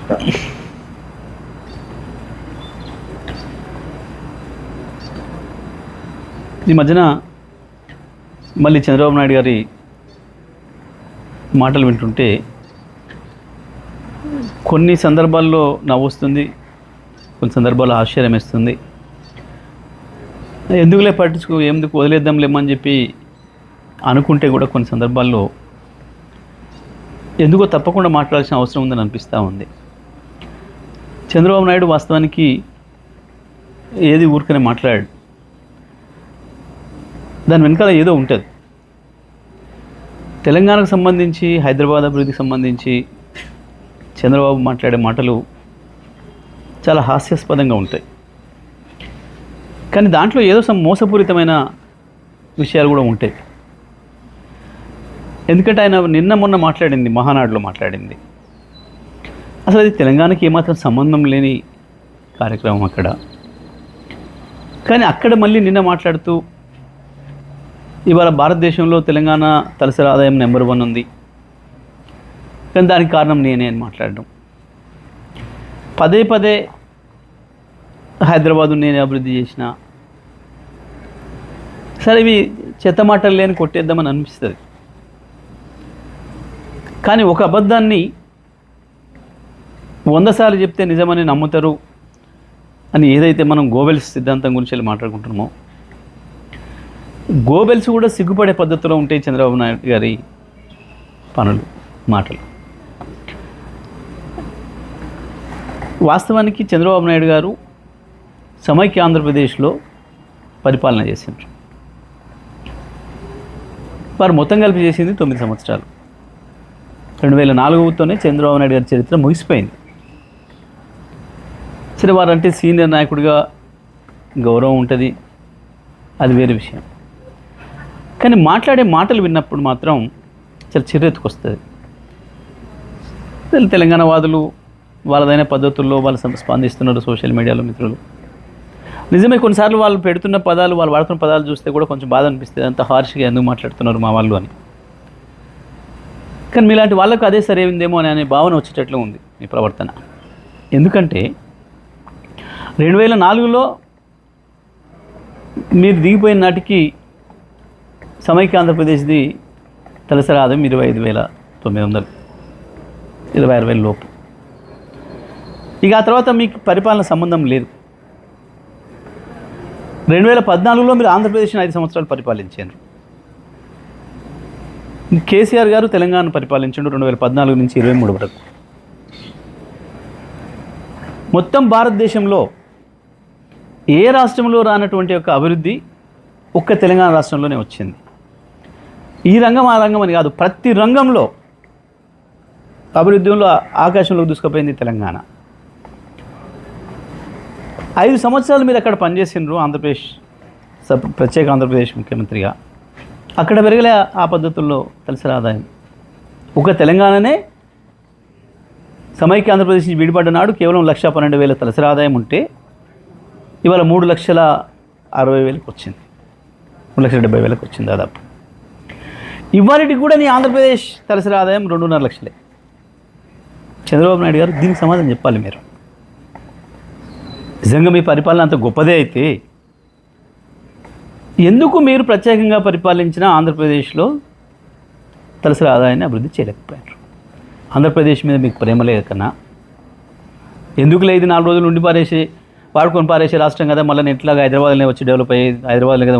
ఈ మధ్యన మళ్ళీ చంద్రబాబు నాయుడు గారి మాటలు వింటుంటే కొన్ని సందర్భాల్లో నవ్వొస్తుంది, కొన్ని సందర్భాల్లో ఆశ్చర్యం వేస్తుంది. ఎందుకులే ఎందుకు వదిలేద్దాంలేమని చెప్పి అనుకుంటే కూడా కొన్ని సందర్భాల్లో ఎందుకో తప్పకుండా మాట్లాడాల్సిన అవసరం ఉందని అనిపిస్తూ ఉంది. చంద్రబాబు నాయుడు వాస్తవానికి ఏది ఊరికనే మాట్లాడాడు, దాని వెనకాల ఏదో ఉంటుంది. తెలంగాణకు సంబంధించి, హైదరాబాద్ అభివృద్ధికి సంబంధించి చంద్రబాబు మాట్లాడే మాటలు చాలా హాస్యాస్పదంగా ఉంటాయి. కానీ దాంట్లో ఏదో మోసపూరితమైన విషయాలు కూడా ఉంటాయి. ఎందుకంటే ఆయన నిన్న మొన్న మాట్లాడింది, మహానాడులో మాట్లాడింది, అసలు అది తెలంగాణకి ఏమాత్రం సంబంధం లేని కార్యక్రమం అక్కడ. కానీ అక్కడ మళ్ళీ నిన్న మాట్లాడుతూ ఇవాళ భారతదేశంలో తెలంగాణ తలసరి ఆదాయం నెంబర్ 1 ఉంది, కానీ దానికి కారణం నేనే అని మాట్లాడడం, పదే పదే హైదరాబాదు నేనే అభివృద్ధి చేసిన. సరే, ఇవి చెత్త మాటలు లేని కొట్టేద్దామని అనిపిస్తుంది. కానీ ఒక అబద్ధాన్ని 100 సార్లు చెప్తే నిజమని నమ్ముతారు అని ఏదైతే మనం గోబెల్స్ సిద్ధాంతం గురించి వెళ్ళి మాట్లాడుకుంటున్నామో, గోబెల్స్ కూడా సిగ్గుపడే పద్ధతిలో ఉంటాయి చంద్రబాబు నాయుడు గారి పనులు, మాటలు. వాస్తవానికి చంద్రబాబు నాయుడు గారు సమైక్య ఆంధ్రప్రదేశ్లో పరిపాలన చేసిండ్రు. వారు మొత్తం కలిపి చేసింది 9 సంవత్సరాలు. 2004తోనే చంద్రబాబు నాయుడు గారి చరిత్ర ముగిసిపోయింది. సరే, వారంటే సీనియర్ నాయకుడిగా గౌరవం ఉంటుంది, అది వేరే విషయం. కానీ మాట్లాడే మాటలు విన్నప్పుడు మాత్రం చాలా చిర్రెత్తుకొస్తుంది. తెలంగాణ వాదులు వాళ్ళదైన పద్ధతుల్లో వాళ్ళు స్పందిస్తున్నారు సోషల్ మీడియాలో. మిత్రులు, నిజమే, కొన్నిసార్లు వాళ్ళు పెడుతున్న పదాలు, వాళ్ళు వాడుతున్న పదాలు చూస్తే కూడా కొంచెం బాధ అనిపిస్తుంది. అంత హార్ష్గా ఎందుకు మాట్లాడుతున్నారు మా వాళ్ళు అని. కానీ మీలాంటి వాళ్ళకు అదే సరైందేమో అనే భావన వచ్చేటట్లు ఉంది మీ ప్రవర్తన. ఎందుకంటే 2004లో మీరు దిగిపోయిన నాటికి సమైక్య ఆంధ్రప్రదేశ్ది తలసరి ఆదాయం 25,900, 26,000 లోపు. ఇక ఆ తర్వాత మీకు పరిపాలన సంబంధం లేదు. 2014లో మీరు ఆంధ్రప్రదేశ్ని 5 సంవత్సరాలు పరిపాలించారు. కేసీఆర్ గారు తెలంగాణ పరిపాలించాడు 2014 నుంచి 23 వరకు. మొత్తం భారతదేశంలో ఏ రాష్ట్రంలో రానటువంటి యొక్క అభివృద్ధి ఒక్క తెలంగాణ రాష్ట్రంలోనే వచ్చింది. ఈ రంగం ఆ రంగం అని కాదు, ప్రతి రంగంలో అభివృద్ధిలో ఆకాశంలోకి దూసుకుపోయింది తెలంగాణ. 5 సంవత్సరాలు మీరు అక్కడ పనిచేసినారు ఆంధ్రప్రదేశ్ ప్రత్యేక ఆంధ్రప్రదేశ్ ముఖ్యమంత్రిగా. అక్కడ పెరగలే ఆ పద్ధతుల్లో తలసరి ఆదాయం. ఒక తెలంగాణనే సమైక్య ఆంధ్రప్రదేశ్ నుంచి విడిపడ్డ నాడు కేవలం 1,12,000 తలసరి ఆదాయం ఉంటే ఇవాళ 3,60,000 వచ్చింది, 3,70,000 వచ్చింది దాదాపు. ఇవాళకి కూడా నీ ఆంధ్రప్రదేశ్ తలసరి ఆదాయం 2.5 లక్షలే. చంద్రబాబు నాయుడు గారు దీనికి సమాధానం చెప్పాలి. మీరు నిజంగా మీ పరిపాలన అంత గొప్పదే అయితే ఎందుకు మీరు ప్రత్యేకంగా పరిపాలించిన ఆంధ్రప్రదేశ్లో తలసరి ఆదాయాన్ని అభివృద్ధి చేయలేకపోయారు? ఆంధ్రప్రదేశ్ మీద మీకు ప్రేమ లేకన్నా, ఎందుకు లేదు 4 రోజులు ఉండి వాడుకొని పారేసే రాష్ట్రం కదా, మళ్ళీ ఎట్లాగా హైదరాబాద్లోనే వచ్చి డెవలప్ అయ్యి హైదరాబాద్లో కదా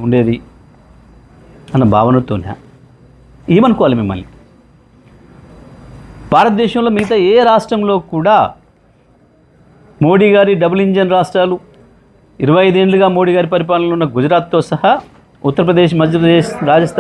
ఉండేది అన్న భావనతోనే ఏమనుకోవాలి మిమ్మల్ని? భారతదేశంలో మిగతా ఏ రాష్ట్రంలో కూడా మోడీ గారి డబుల్ ఇంజన్ రాష్ట్రాలు 25 ఏళ్ళుగా మోడీ గారి పరిపాలనలో ఉన్న గుజరాత్తో సహా ఉత్తరప్రదేశ్, మధ్యప్రదేశ్, రాజస్థాన్